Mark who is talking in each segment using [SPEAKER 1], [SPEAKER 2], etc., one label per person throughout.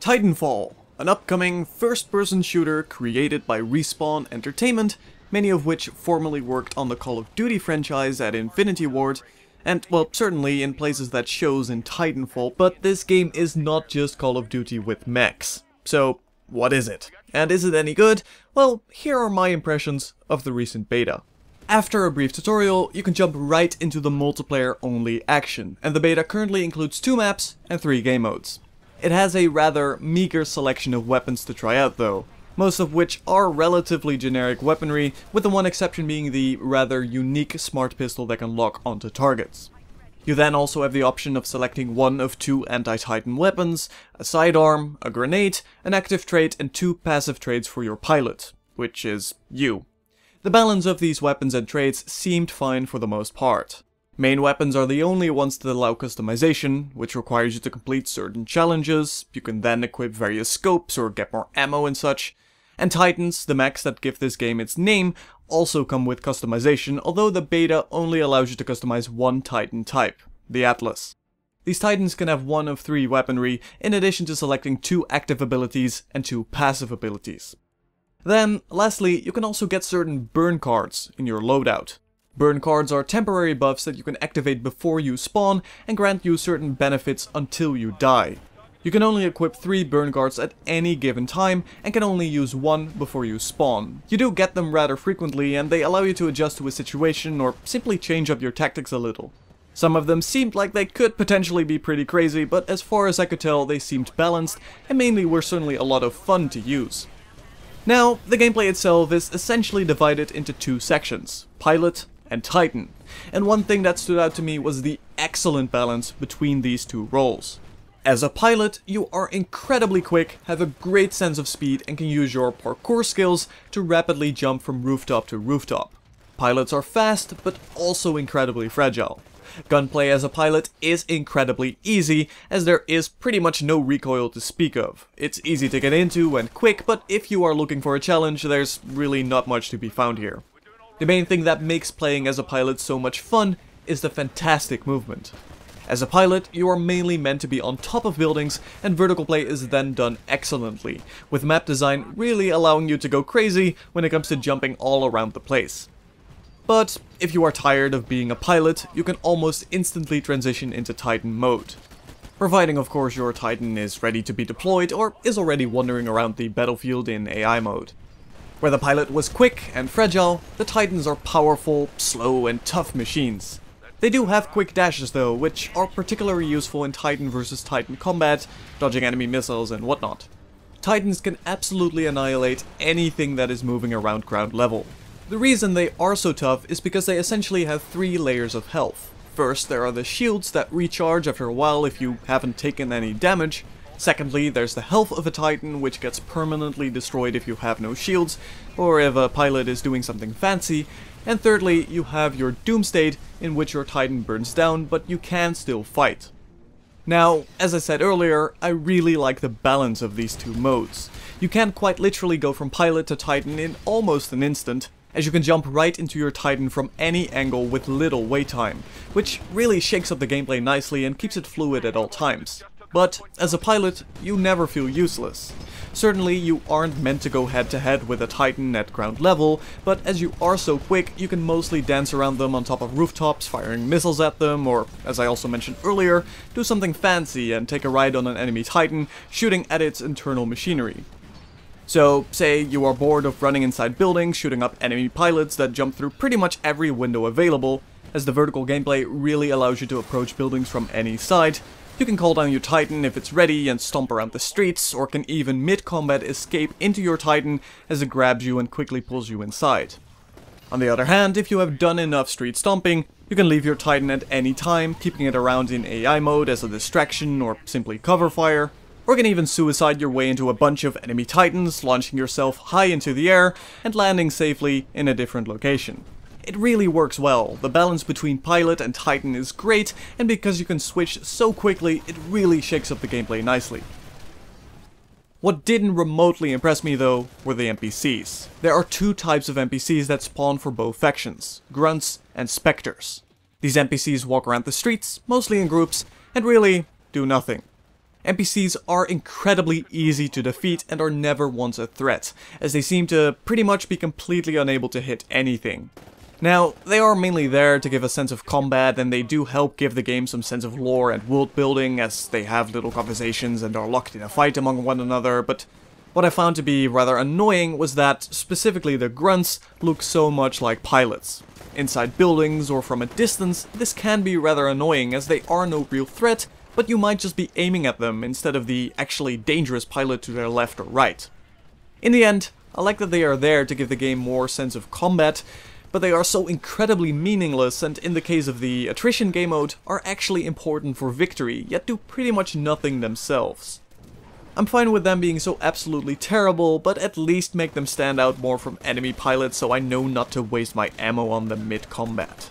[SPEAKER 1] Titanfall, an upcoming first-person shooter created by Respawn Entertainment, many of which formerly worked on the Call of Duty franchise at Infinity Ward, and, well, certainly in places that shows in Titanfall, but this game is not just Call of Duty with mechs. So, what is it? And is it any good? Well, here are my impressions of the recent beta. After a brief tutorial, you can jump right into the multiplayer-only action, and the beta currently includes 2 maps and 3 game modes. It has a rather meager selection of weapons to try out though, most of which are relatively generic weaponry, with the one exception being the rather unique smart pistol that can lock onto targets. You then also have the option of selecting one of 2 anti-Titan weapons, a sidearm, a grenade, an active trait and 2 passive traits for your pilot, which is you. The balance of these weapons and traits seemed fine for the most part. Main weapons are the only ones that allow customization, which requires you to complete certain challenges. You can then equip various scopes or get more ammo and such. And Titans, the mechs that give this game its name, also come with customization, although the beta only allows you to customize one Titan type, the Atlas. These Titans can have 1 of 3 weaponry, in addition to selecting 2 active abilities and 2 passive abilities. Then, lastly, you can also get certain burn cards in your loadout. Burn cards are temporary buffs that you can activate before you spawn and grant you certain benefits until you die. You can only equip 3 burn cards at any given time and can only use 1 before you spawn. You do get them rather frequently and they allow you to adjust to a situation or simply change up your tactics a little. Some of them seemed like they could potentially be pretty crazy, but as far as I could tell they seemed balanced and mainly were certainly a lot of fun to use. Now, the gameplay itself is essentially divided into 2 sections, Pilot and Titan, and one thing that stood out to me was the excellent balance between these 2 roles. As a pilot, you are incredibly quick, have a great sense of speed and can use your parkour skills to rapidly jump from rooftop to rooftop. Pilots are fast, but also incredibly fragile. Gunplay as a pilot is incredibly easy, as there is pretty much no recoil to speak of. It's easy to get into and quick, but if you are looking for a challenge, there's really not much to be found here. The main thing that makes playing as a pilot so much fun is the fantastic movement. As a pilot, you are mainly meant to be on top of buildings, and vertical play is then done excellently, with map design really allowing you to go crazy when it comes to jumping all around the place. But if you are tired of being a pilot, you can almost instantly transition into Titan mode. Providing of course your Titan is ready to be deployed or is already wandering around the battlefield in AI mode. Where the pilot was quick and fragile, the Titans are powerful, slow and tough machines. They do have quick dashes though, which are particularly useful in Titan versus Titan combat, dodging enemy missiles and whatnot. Titans can absolutely annihilate anything that is moving around ground level. The reason they are so tough is because they essentially have 3 layers of health. First, there are the shields that recharge after a while if you haven't taken any damage. Secondly, there's the health of a Titan, which gets permanently destroyed if you have no shields, or if a pilot is doing something fancy. And thirdly, you have your doom state, in which your Titan burns down, but you can still fight. Now, as I said earlier, I really like the balance of these 2 modes. You can quite literally go from pilot to Titan in almost an instant, as you can jump right into your Titan from any angle with little wait time, which really shakes up the gameplay nicely and keeps it fluid at all times. But as a pilot, you never feel useless. Certainly you aren't meant to go head to head with a Titan at ground level, but as you are so quick, you can mostly dance around them on top of rooftops, firing missiles at them, or, as I also mentioned earlier, do something fancy and take a ride on an enemy Titan, shooting at its internal machinery. So, say you are bored of running inside buildings, shooting up enemy pilots that jump through pretty much every window available, as the vertical gameplay really allows you to approach buildings from any side. You can call down your Titan if it's ready and stomp around the streets, or can even mid-combat escape into your Titan as it grabs you and quickly pulls you inside. On the other hand, if you have done enough street stomping, you can leave your Titan at any time, keeping it around in AI mode as a distraction or simply cover fire. Or you can even suicide your way into a bunch of enemy Titans, launching yourself high into the air and landing safely in a different location. It really works well, the balance between pilot and Titan is great, and because you can switch so quickly, it really shakes up the gameplay nicely. What didn't remotely impress me though were the NPCs. There are 2 types of NPCs that spawn for both factions, grunts and specters. These NPCs walk around the streets, mostly in groups, and really do nothing. NPCs are incredibly easy to defeat and are never once a threat, as they seem to pretty much be completely unable to hit anything. Now, they are mainly there to give a sense of combat, and they do help give the game some sense of lore and world building, as they have little conversations and are locked in a fight among one another, but what I found to be rather annoying was that, specifically the grunts, look so much like pilots. Inside buildings or from a distance, this can be rather annoying, as they are no real threat, but you might just be aiming at them instead of the actually dangerous pilot to their left or right. In the end, I like that they are there to give the game more sense of combat, but they are so incredibly meaningless, and in the case of the attrition game mode, are actually important for victory, yet do pretty much nothing themselves. I'm fine with them being so absolutely terrible, but at least make them stand out more from enemy pilots so I know not to waste my ammo on them mid-combat.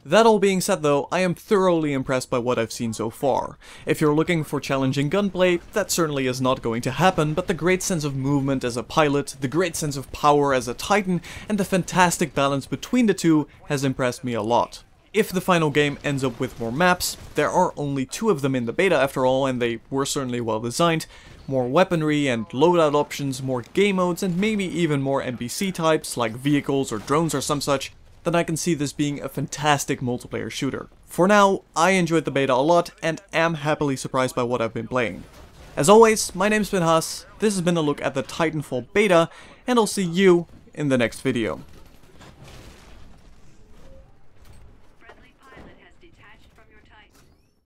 [SPEAKER 1] That all being said though, I am thoroughly impressed by what I've seen so far. If you're looking for challenging gunplay, that certainly is not going to happen, but the great sense of movement as a pilot, the great sense of power as a Titan, and the fantastic balance between the two has impressed me a lot. If the final game ends up with more maps, there are only 2 of them in the beta after all, and they were certainly well designed, more weaponry and loadout options, more game modes, and maybe even more NPC types like vehicles or drones or some such, then I can see this being a fantastic multiplayer shooter. For now, I enjoyed the beta a lot and am happily surprised by what I've been playing. As always, my name's been Haas, this has been a look at the Titanfall beta, and I'll see you in the next video.